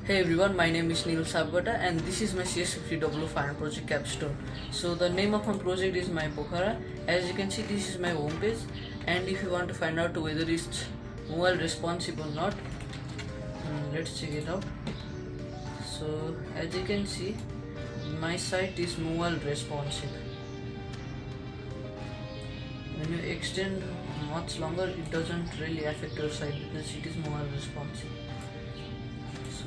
Hey everyone, my name is Sapkota and this is my CS50W final project Capstone. So the name of my project is my Pokhara. As you can see, this is my home page, and if you want to find out whether it's mobile responsive or not, let's check it out. So as you can see, my site is mobile responsive. When you extend much longer, it doesn't really affect your site because it is mobile responsive. So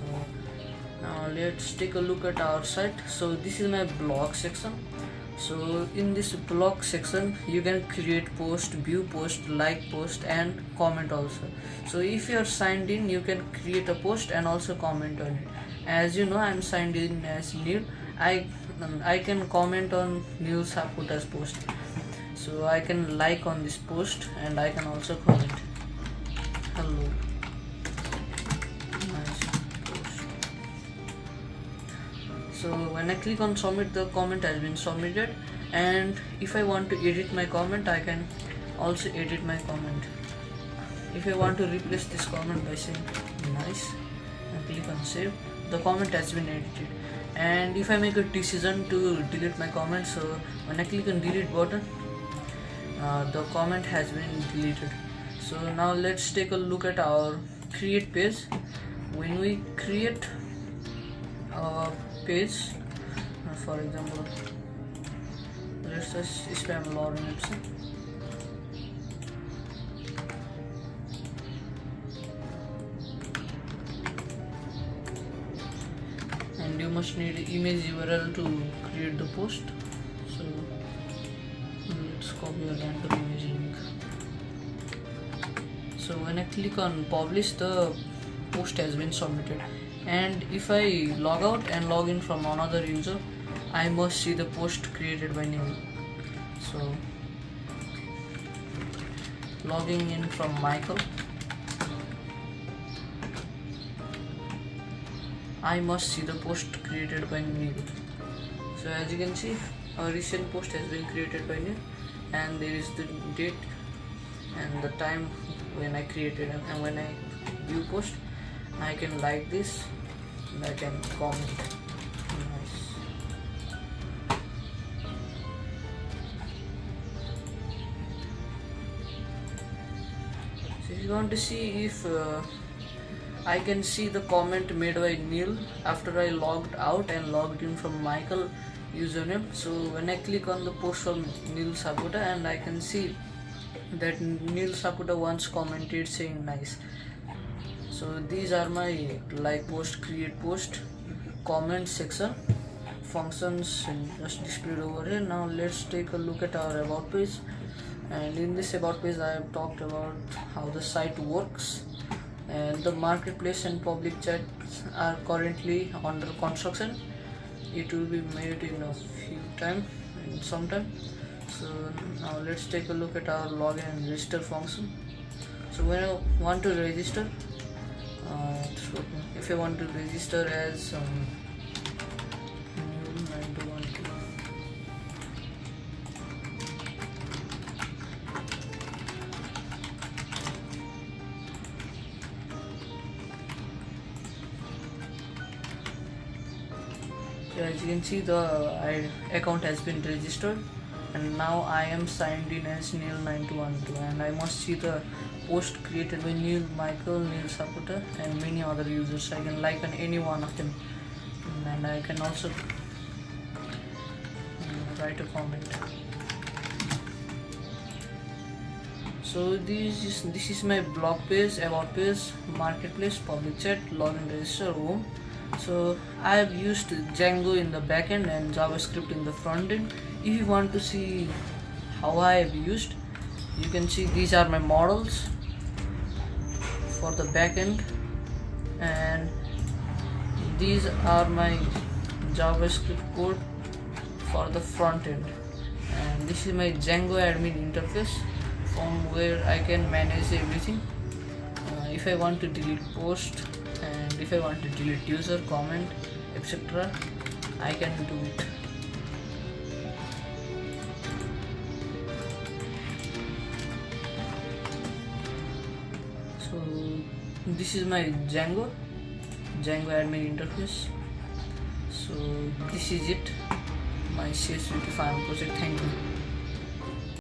now let's take a look at our site. So this is my blog section. So in this blog section you can create post, view post, like post and comment also. So if you are signed in, you can create a post and also comment on it. As you know, I am signed in as Neil. I can comment on Neil Sapkota's post. So I can like on this post and I can also comment hello. So when I click on submit, the comment has been submitted, and if I want to edit my comment, I can also edit my comment. If I want to replace this comment by saying nice and click on save, the comment has been edited. And if I make a decision to delete my comment, so when I click on delete button, the comment has been deleted. So now let's take a look at our create page. When we create a page, for example, let's just spam login option. And you must need image URL to create the post. So let's copy a random image link. So when I click on publish, the post has been submitted. And if I log out and log in from another user, I must see the post created by Neil. So logging in from Michael, I must see the post created by Neil. So as you can see, a recent post has been created by Neil, and there is the date and the time when I created it. And when I view post, I can like this and I can comment. Nice. So if you want to see if I can see the comment made by Neil after I logged out and logged in from Michael username. So when I click on the post from Neil Sapkota, and I can see that Neil Sapkota once commented saying nice. So these are my like post, create post, comment section functions just displayed over here. Now let's take a look at our about page. And in this about page I have talked about how the site works, and the marketplace and public chats are currently under construction. It will be made in a few time, in some time. So now let's take a look at our login and register function. So when I want to register, if I want to register as as you can see, the account has been registered, and now I am signed in as Neil9212, and I must see the post created by Neil, Michael, Neil Sapkota and many other users. I can like on any one of them, and I can also write a comment. So this is my blog page, about page, marketplace, public chat, login, register, home. So I have used Django in the backend and JavaScript in the front end. If you want to see how I have used, you can see these are my models for the backend, and these are my JavaScript code for the front end, and this is my Django admin interface from where I can manage everything. If I want to delete post, and if I want to delete user, comment, etc., I can do it. So this is my Django Django admin interface. So this is it, my CS50 project. Thank you.